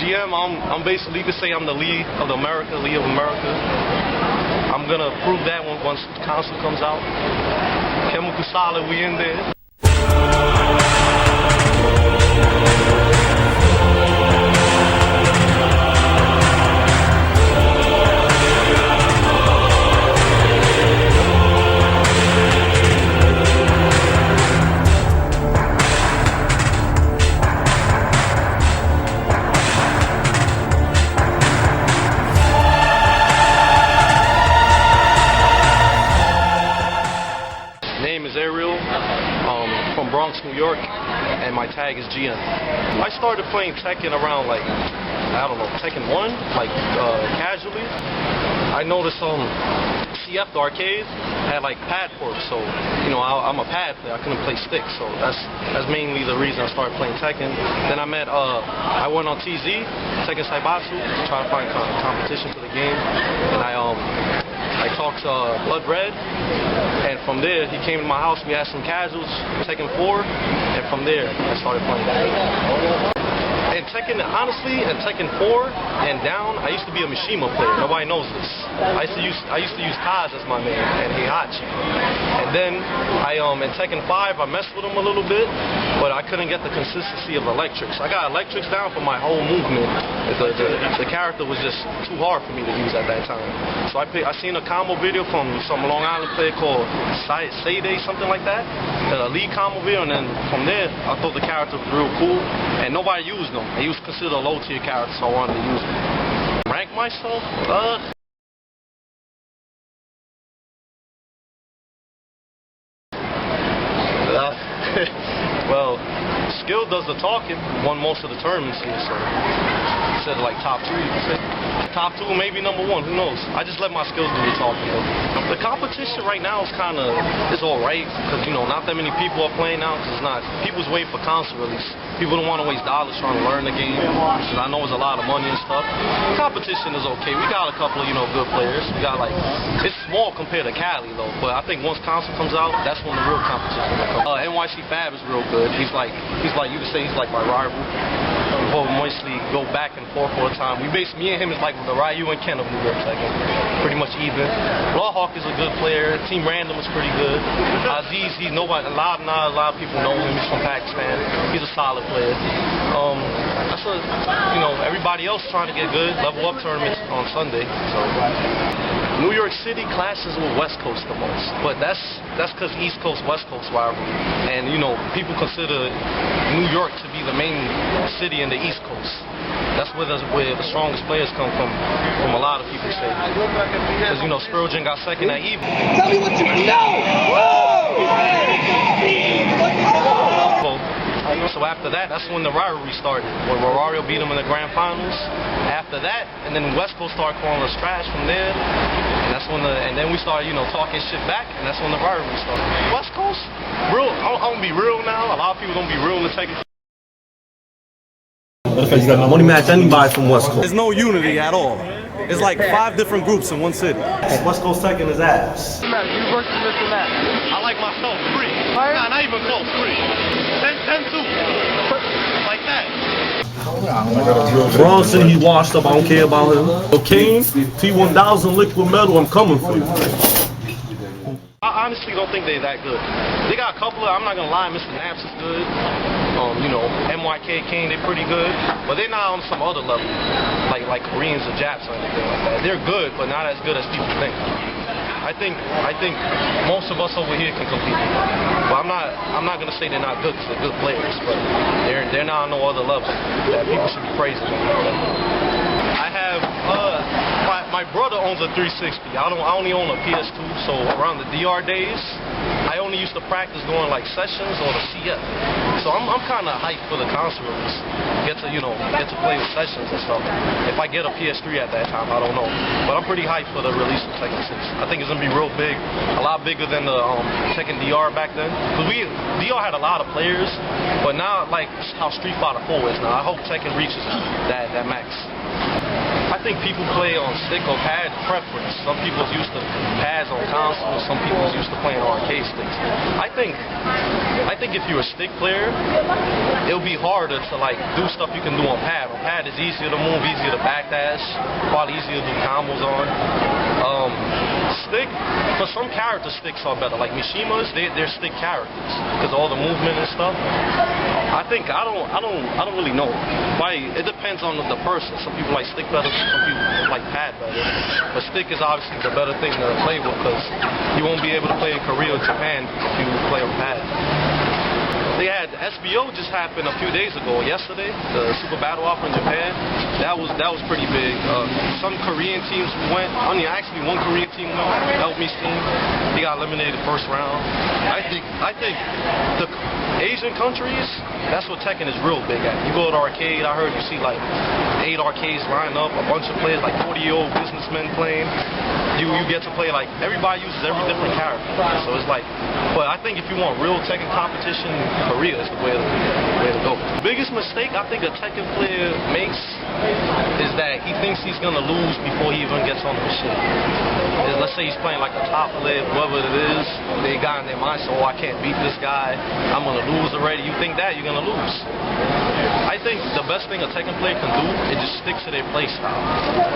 GM, I'm basically, you could say I'm the Lee of America. I'm gonna prove that once the console comes out. Chemical Solid, we in there. Name is Ariel, from Bronx, New York, and my tag is GM. I started playing Tekken around Tekken 1, casually. I noticed CF, the arcade, had pad ports, so I'm a pad player. I couldn't play sticks, so that's mainly the reason I started playing Tekken. Then I went on TZ, Tekken Saibatsu, to try to find competition for the game, and I talked to Blood Red, and from there he came to my house. We had some casuals, Tekken 4, and from there I started playing. And Tekken, honestly, in Tekken 4 and down, I used to be a Mishima player. Nobody knows this. I used to use Kaz as my name and Heihachi. And then in Tekken 5, I messed with him a little bit, but I couldn't get the consistency of electrics. I got electrics down for my whole movement. The character was just too hard for me to use at that time. So I seen a combo video from some Long Island player called Sayday, something like that. A lead combo video, and then from there, I thought the character was real cool, and nobody used them. He was considered a low-tier character, so I wanted to use him. Rank myself? Well, skill does the talking. Won most of the tournaments here, so I said top 2, you could say. Top 2, maybe number 1, who knows? I just let my skills do the talking, though. The competition right now is it's alright, because, not that many people are playing now, because people's waiting for console release. People don't want to waste dollars trying to learn the game, because I know it's a lot of money and stuff. The competition is okay. We got a couple of, good players. We got, it's small compared to Cali, though, but I think once console comes out, that's when the real competition will come. NYC Fab is real good. He's like, you could say he's like my rival. We both mostly go back and forth all the time. Me and him is like the Ryu and Ken of New York, pretty much even. Lawhawk is a good player. Team Random is pretty good. Aziz, a lot of people know him. He's from Pakistan. He's a solid player. Everybody else trying to get good. Level up tournaments on Sunday. So New York City clashes with West Coast the most, but that's because East Coast West Coast rivalry, and people consider New York to be the main city in the East Coast. That's where the strongest players come from a lot of people say. Because Spurgeon got second at even. Tell me what you know! So after that's when the rivalry started, when Ariel beat him in the grand finals. After that, and then West Coast started calling us trash from there. And that's when then we started, talking shit back, and that's when the rivalry started. West Coast, real. I'm gonna be real now. A lot of people don't be real in the Tekken. Because you only match anybody from West Coast. There's no unity at all. It's like 5 different groups in one city. West Coast Tekken is ass. You versus Mr. Matt. I like myself free. Nah, not even close, free. 10-2. Like that. Bronson, he washed up. I don't care about him. Cocaine, T1000 liquid metal. I'm coming for you. I honestly don't think they're that good. They got a couple of, I'm not gonna lie, Mr. Naps is good. MYK King, they're pretty good, but they're not on some other level, like Koreans or Japs or anything like that. They're good, but not as good as people think. I think most of us over here can compete. But I'm not gonna say they're not good, because they're good players, but they're not on no other level that people should be praising them. I have my brother owns a 360. I only own a PS2, so around the DR days, I only used to practice going sessions or the CF. So I'm kind of hyped for the console release. Get to play the sessions and stuff. If I get a PS3 at that time, I don't know. But I'm pretty hyped for the release of Tekken 6. I think it's gonna be real big, a lot bigger than the Tekken DR back then. Because DR had a lot of players, but now how Street Fighter 4 is now. I hope Tekken reaches that max. I think people play on stick or pad preference. Some people's used to pads on console, some people's used to playing on arcade sticks. I think if you're a stick player, it'll be harder to like do stuff you can do on pad. On pad is easier to move, easier to backdash, probably easier to do combos on. Stick, for some character sticks are better. Like Mishimas, they're stick characters because all the movement and stuff. I don't really know. It depends on the person. Some people like stick better, some people like pad better. But stick is obviously the better thing to play with because you won't be able to play in Korea or Japan if you play on pad. They had SBO just happened a few days ago, yesterday, the Super Battle Offer in Japan. That was pretty big. Some Korean teams went. Actually, one Korean team went. Help Me team. He got eliminated first round. I think the Asian countries, that's what Tekken is real big at. You go to arcade, I heard you see like 8 arcades lined up, a bunch of players, like 40-year-old businessmen playing. You get to play like, everybody uses every different character. So it's like, but I think if you want real Tekken competition, Korea is the way to go. The biggest mistake I think a Tekken player makes is that he thinks he's going to lose before he even gets on the machine. Let's say he's playing like a top player, whoever it is, they got in their mind, so I can't beat this guy, I'm going to lose already. You think that, you're going to lose. I think the best thing a Tekken player can do is just stick to their play style.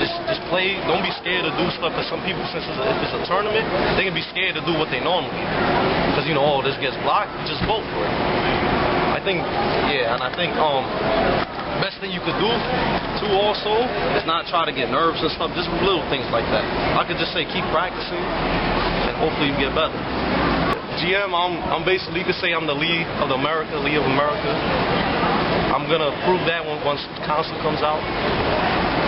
Just play, don't be scared to do stuff, because some people, if it's a tournament, they can be scared to do what they normally do. Because, you know, oh, this gets blocked, just vote for it. I think best thing you could do, too, also, is not try to get nerves and stuff, just little things like that. I could just say keep practicing, and hopefully you get better. GM, I'm basically, you could say I'm the League of America. I'm going to prove that once the console comes out.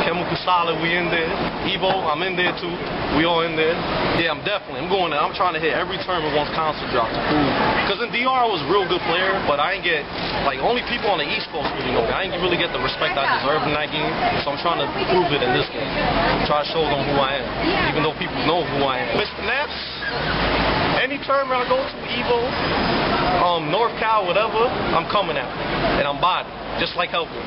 Chemical Solid, we in there. Evo, I'm in there too. We all in there. Yeah, I'm going there. I'm trying to hit every tournament once console drops to prove. Because in DR I was a real good player, but I ain't get, like, only people on the East Coast really know me. I ain't really get the respect I deserve in that game. So I'm trying to prove it in this game. Try to show them who I am, even though people know who I am. Mr. Naps, any tournament I go to, Evo, North Cal, whatever, I'm coming out. And I'm body, just like Help Me.